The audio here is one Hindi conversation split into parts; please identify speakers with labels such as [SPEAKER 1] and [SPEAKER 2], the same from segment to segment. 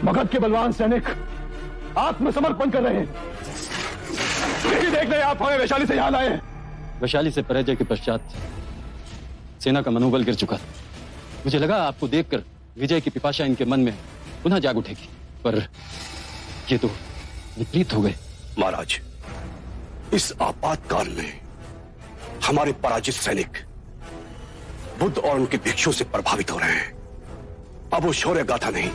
[SPEAKER 1] मगध के बलवान सैनिक आत्मसमर्पण कर रहे हैं। देख रहे आप हमें वैशाली से यहां लाए हैं।
[SPEAKER 2] वैशाली से पराजय के पश्चात सेना का मनोबल गिर चुका। मुझे लगा आपको देखकर विजय की पिपाशा इनके मन में पुनः जाग उठेगी, पर ये तो विपरीत हो गए।
[SPEAKER 3] महाराज, इस आपातकाल में हमारे पराजित सैनिक बुद्ध और उनके भिक्षुओं से प्रभावित हो रहे हैं। अब वो शौर्य गाथा नहीं,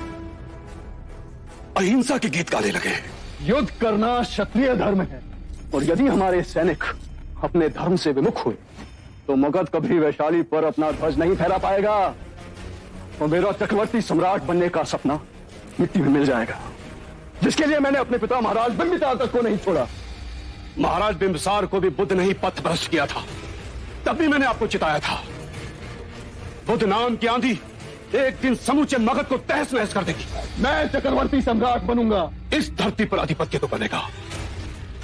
[SPEAKER 3] अहिंसा के गीत गाने लगे हैं।
[SPEAKER 1] युद्ध करना क्षत्रिय धर्म है, और यदि हमारे सैनिक अपने धर्म से विमुख हुए तो मगध कभी वैशाली पर अपना ध्वज नहीं फहरा पाएगा, और मेरा चक्रवर्ती सम्राट बनने का सपना मिट्टी में मिल जाएगा, जिसके लिए मैंने अपने पिता महाराज बिंबिसार तक को नहीं छोड़ा।
[SPEAKER 3] महाराज बिंबिसार को भी बुद्ध ने ही पथ भ्रष्ट किया था, तब भी मैंने आपको चिताया था। बुद्ध नाम की आंधी एक दिन समूचे मगध को तहस नहस कर देगी।
[SPEAKER 1] मैं चक्रवर्ती सम्राट बनूंगा।
[SPEAKER 3] इस धरती पर आधिपत्य तो बनेगा,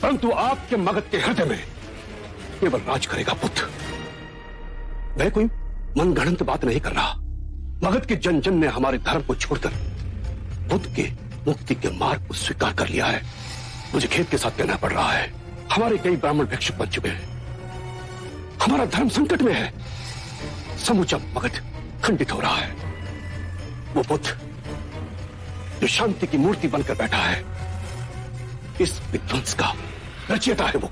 [SPEAKER 3] परंतु आपके मगध के हृदय में केवल राज करेगा बुद्ध। मैं कोई मनगढ़ंत बात नहीं कर रहा। मगध के जन जन ने हमारे धर्म को छोड़कर बुद्ध के मुक्ति के मार्ग को स्वीकार कर लिया है। मुझे खेद के साथ कहना पड़ रहा है, हमारे कई ब्राह्मण भिक्षुक बन चुके हैं। हमारा धर्म संकट में है। समूचा मगध खंडित हो रहा है। वो बुद्ध जो शांति की मूर्ति बनकर बैठा है, इस विध्वंस का रचयिता है वो।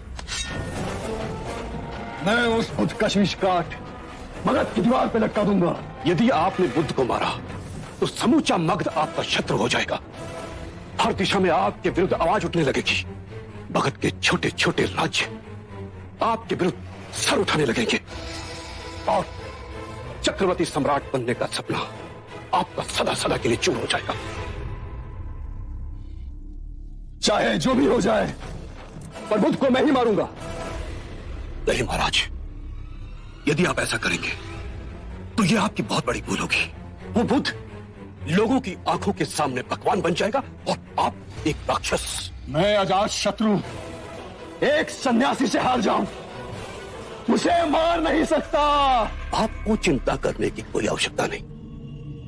[SPEAKER 1] मैं उस बुद्ध का शीश काट मगध की दीवार पे लटका दूंगा।
[SPEAKER 3] यदि आपने बुद्ध को मारा तो समूचा मगध आपका शत्रु हो जाएगा। हर दिशा में आपके विरुद्ध आवाज उठने लगेगी। मगध के छोटे छोटे राज्य आपके विरुद्ध सर उठाने लगेंगे, और चक्रवर्ती सम्राट बनने का सपना आपका सदा सदा के लिए चूर हो जाएगा।
[SPEAKER 1] चाहे जो भी हो जाए, पर बुद्ध को मैं ही मारूंगा।
[SPEAKER 3] नहीं महाराज, यदि आप ऐसा करेंगे तो यह आपकी बहुत बड़ी भूल होगी। वो बुद्ध लोगों की आंखों के सामने भगवान बन जाएगा, और आप एक राक्षस।
[SPEAKER 1] मैं अजात शत्रु एक सन्यासी से हार जाऊं, मुझे मार नहीं सकता।
[SPEAKER 3] आपको चिंता करने की कोई आवश्यकता नहीं।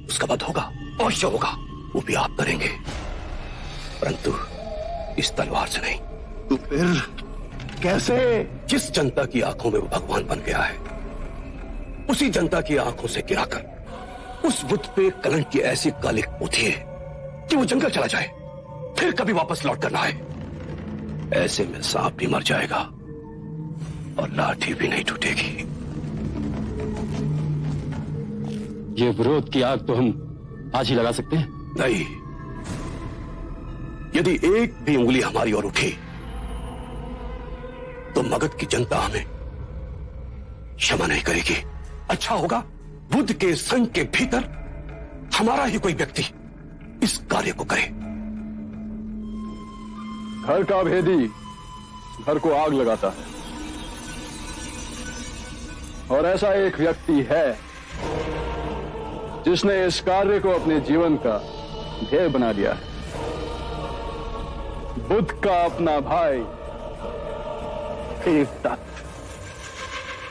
[SPEAKER 3] उसका वध होगा, अवश्य होगा, वो भी आप करेंगे, परंतु इस तलवार से नहीं।
[SPEAKER 1] तो फिर कैसे?
[SPEAKER 3] जिस जनता की आंखों में वो भगवान बन गया है, उसी जनता की आंखों से गिराकर उस बुद्ध पे कलंक की ऐसी कालिक पोती है कि वो जंगल चला जाए, फिर कभी वापस लौट कर ना आए। ऐसे में सांप भी मर जाएगा और लाठी भी नहीं टूटेगी।
[SPEAKER 2] ये विरोध की आग तो हम आज ही लगा सकते हैं।
[SPEAKER 3] नहीं, यदि एक भी उंगली हमारी ओर उठी तो मगध की जनता हमें क्षमा नहीं करेगी। अच्छा होगा बुद्ध के संघ के भीतर हमारा ही कोई व्यक्ति इस कार्य को करे।
[SPEAKER 1] घर का भेदी घर को आग लगाता है, और ऐसा एक व्यक्ति है जिसने इस कार्य को अपने जीवन का ध्येय बना लिया है। बुद्ध का अपना भाई देवदत्त।